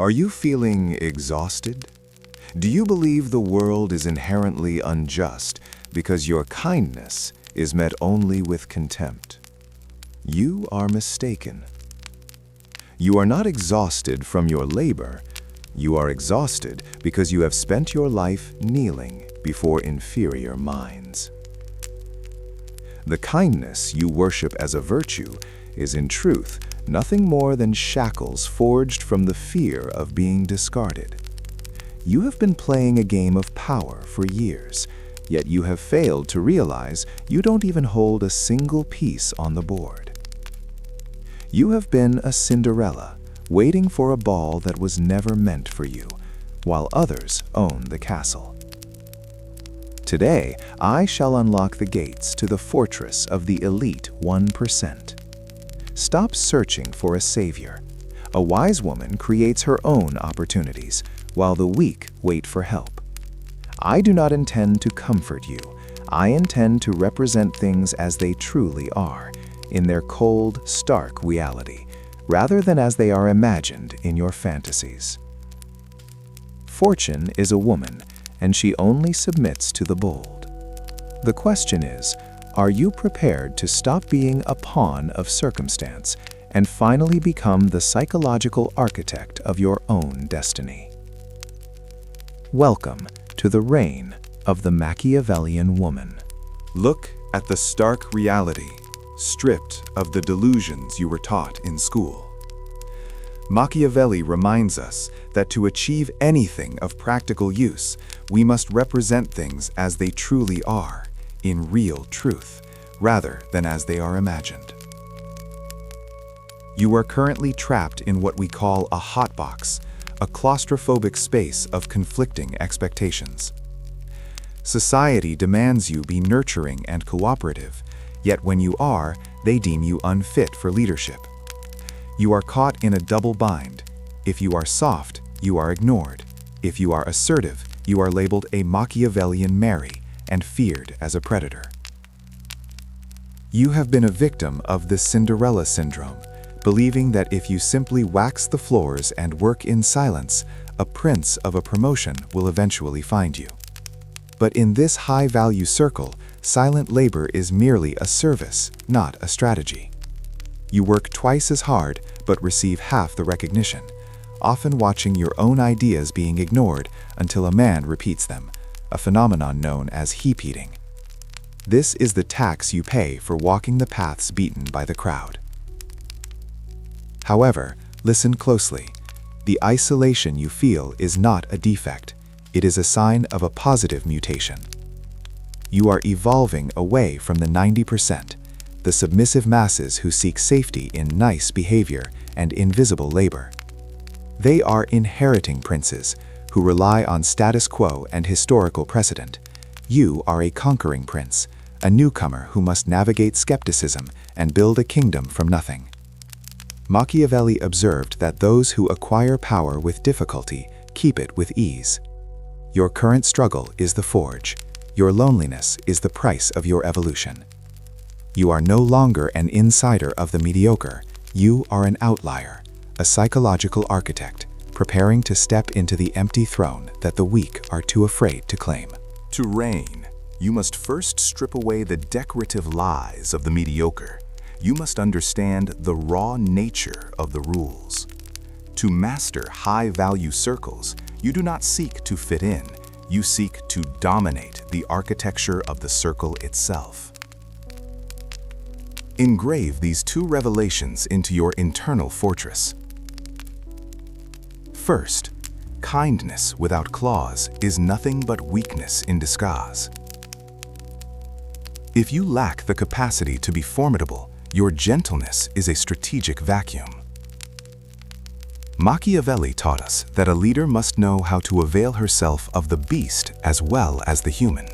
Are you feeling exhausted? Do you believe the world is inherently unjust because your kindness is met only with contempt? You are mistaken. You are not exhausted from your labor. You are exhausted because you have spent your life kneeling before inferior minds. The kindness you worship as a virtue is in truth nothing more than shackles forged from the fear of being discarded. You have been playing a game of power for years, yet you have failed to realize you don't even hold a single piece on the board. You have been a Cinderella, waiting for a ball that was never meant for you, while others own the castle. Today, I shall unlock the gates to the fortress of the elite 1%. Stop searching for a savior. A wise woman creates her own opportunities, while the weak wait for help. I do not intend to comfort you. I intend to represent things as they truly are, in their cold, stark reality, rather than as they are imagined in your fantasies. Fortune is a woman, and she only submits to the bold. The question is, are you prepared to stop being a pawn of circumstance and finally become the psychological architect of your own destiny? Welcome to the reign of the Machiavellian woman. Look at the stark reality, stripped of the delusions you were taught in school. Machiavelli reminds us that to achieve anything of practical use, we must represent things as they truly are, in real truth, rather than as they are imagined. You are currently trapped in what we call a hotbox, a claustrophobic space of conflicting expectations. Society demands you be nurturing and cooperative, yet when you are, they deem you unfit for leadership. You are caught in a double bind. If you are soft, you are ignored. If you are assertive, you are labeled a Machiavellian Mary and feared as a predator. You have been a victim of the Cinderella syndrome, believing that if you simply wax the floors and work in silence, a prince of a promotion will eventually find you. But in this high-value circle, silent labor is merely a service, not a strategy. You work twice as hard, but receive half the recognition, often watching your own ideas being ignored until a man repeats them, a phenomenon known as heap eating. This is the tax you pay for walking the paths beaten by the crowd. However, listen closely. The isolation you feel is not a defect. It is a sign of a positive mutation. You are evolving away from the 90%, the submissive masses who seek safety in nice behavior and invisible labor. They are inheriting princes who rely on status quo and historical precedent. You are a conquering prince, a newcomer who must navigate skepticism and build a kingdom from nothing. Machiavelli observed that those who acquire power with difficulty keep it with ease. Your current struggle is the forge. Your loneliness is the price of your evolution. You are no longer an insider of the mediocre. You are an outlier, a psychological architect, preparing to step into the empty throne that the weak are too afraid to claim. To reign, you must first strip away the decorative lies of the mediocre. You must understand the raw nature of the rules. To master high-value circles, you do not seek to fit in. You seek to dominate the architecture of the circle itself. Engrave these two revelations into your internal fortress. First, kindness without claws is nothing but weakness in disguise. If you lack the capacity to be formidable, your gentleness is a strategic vacuum. Machiavelli taught us that a leader must know how to avail herself of the beast as well as the human.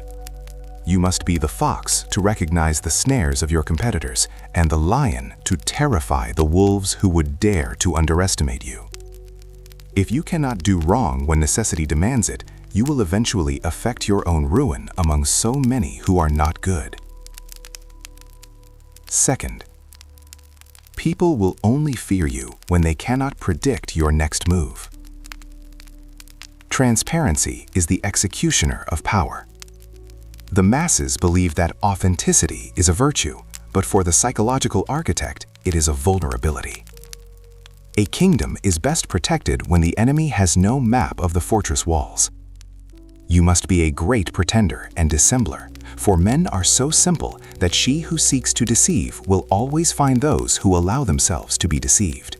You must be the fox to recognize the snares of your competitors and the lion to terrify the wolves who would dare to underestimate you. If you cannot do wrong when necessity demands it, you will eventually affect your own ruin among so many who are not good. Second, people will only fear you when they cannot predict your next move. Transparency is the executioner of power. The masses believe that authenticity is a virtue, but for the psychological architect, it is a vulnerability. A kingdom is best protected when the enemy has no map of the fortress walls. You must be a great pretender and dissembler, for men are so simple that she who seeks to deceive will always find those who allow themselves to be deceived.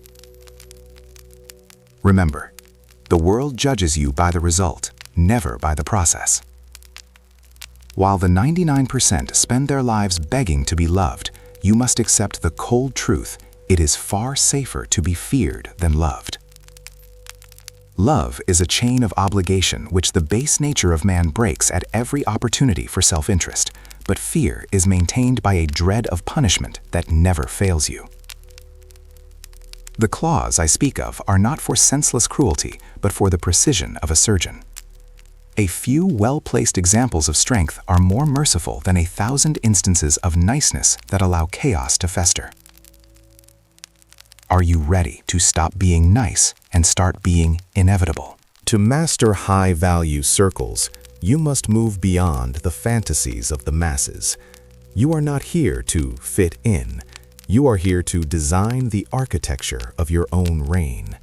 Remember, the world judges you by the result, never by the process. While the 99% spend their lives begging to be loved, you must accept the cold truth: it is far safer to be feared than loved. Love is a chain of obligation which the base nature of man breaks at every opportunity for self-interest, but fear is maintained by a dread of punishment that never fails you. The claws I speak of are not for senseless cruelty, but for the precision of a surgeon. A few well-placed examples of strength are more merciful than 1,000 instances of niceness that allow chaos to fester. Are you ready to stop being nice and start being inevitable? To master high-value circles, you must move beyond the fantasies of the masses. You are not here to fit in. You are here to design the architecture of your own reign.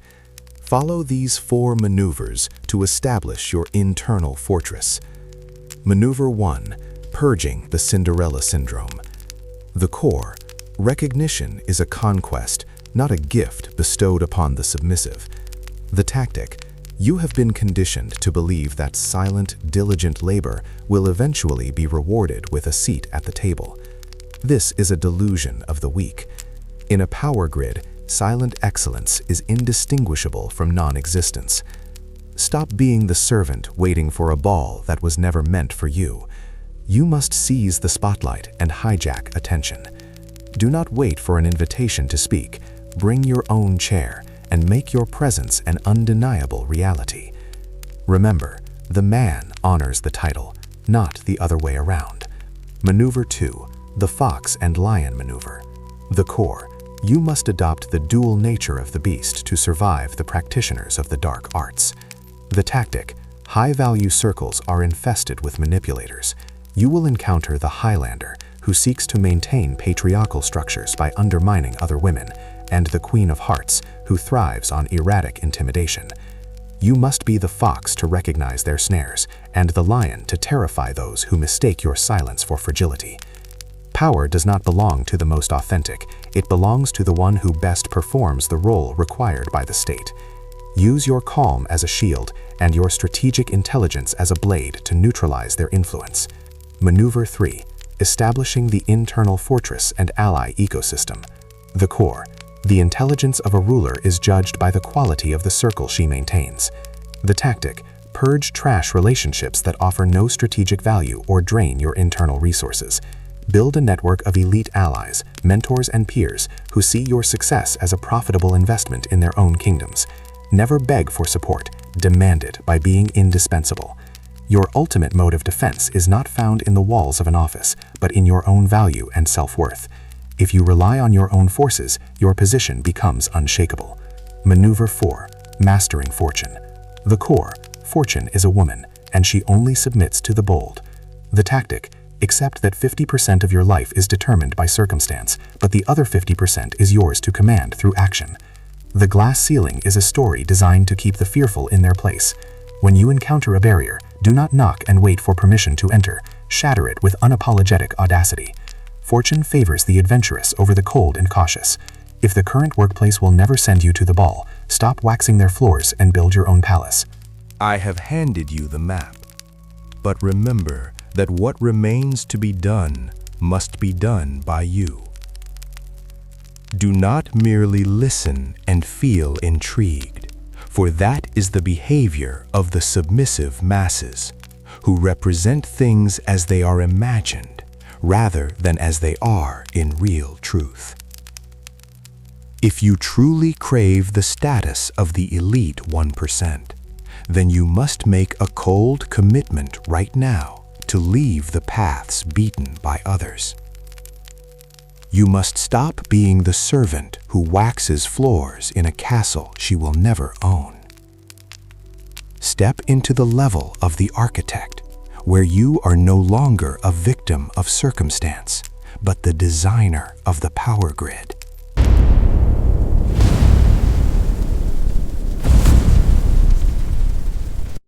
Follow these 4 maneuvers to establish your internal fortress. Maneuver 1. Purging the Cinderella syndrome. The core: recognition is a conquest, not a gift bestowed upon the submissive. The tactic: you have been conditioned to believe that silent, diligent labor will eventually be rewarded with a seat at the table. This is a delusion of the weak. In a power grid, silent excellence is indistinguishable from non-existence. Stop being the servant waiting for a ball that was never meant for you. You must seize the spotlight and hijack attention. Do not wait for an invitation to speak. Bring your own chair and make your presence an undeniable reality. Remember, the man honors the title, not the other way around. Maneuver 2. The Fox and Lion Maneuver. The core: you must adopt the dual nature of the beast to survive the practitioners of the dark arts. The tactic: high-value circles are infested with manipulators. You will encounter the Highlander, who seeks to maintain patriarchal structures by undermining other women, and the Queen of Hearts, who thrives on erratic intimidation. You must be the fox to recognize their snares, and the lion to terrify those who mistake your silence for fragility. Power does not belong to the most authentic. It belongs to the one who best performs the role required by the state. Use your calm as a shield and your strategic intelligence as a blade to neutralize their influence. Maneuver 3. Establishing the internal fortress and ally ecosystem. The core: the intelligence of a ruler is judged by the quality of the circle she maintains. The tactic: purge trash relationships that offer no strategic value or drain your internal resources. Build a network of elite allies, mentors, and peers who see your success as a profitable investment in their own kingdoms. Never beg for support, demand it by being indispensable. Your ultimate mode of defense is not found in the walls of an office, but in your own value and self-worth. If you rely on your own forces, your position becomes unshakable. Maneuver 4. Mastering Fortune. The core: Fortune is a woman, and she only submits to the bold. The tactic: accept that 50% of your life is determined by circumstance, but the other 50% is yours to command through action. The glass ceiling is a story designed to keep the fearful in their place. When you encounter a barrier, do not knock and wait for permission to enter. Shatter it with unapologetic audacity. Fortune favors the adventurous over the cold and cautious. If the current workplace will never send you to the ball, stop waxing their floors and build your own palace. I have handed you the map, but remember that what remains to be done must be done by you. Do not merely listen and feel intrigued, for that is the behavior of the submissive masses, who represent things as they are imagined rather than as they are in real truth. If you truly crave the status of the elite 1%, then you must make a cold commitment right now to leave the paths beaten by others. You must stop being the servant who waxes floors in a castle she will never own. Step into the level of the architect, where you are no longer a victim of circumstance, but the designer of the power grid.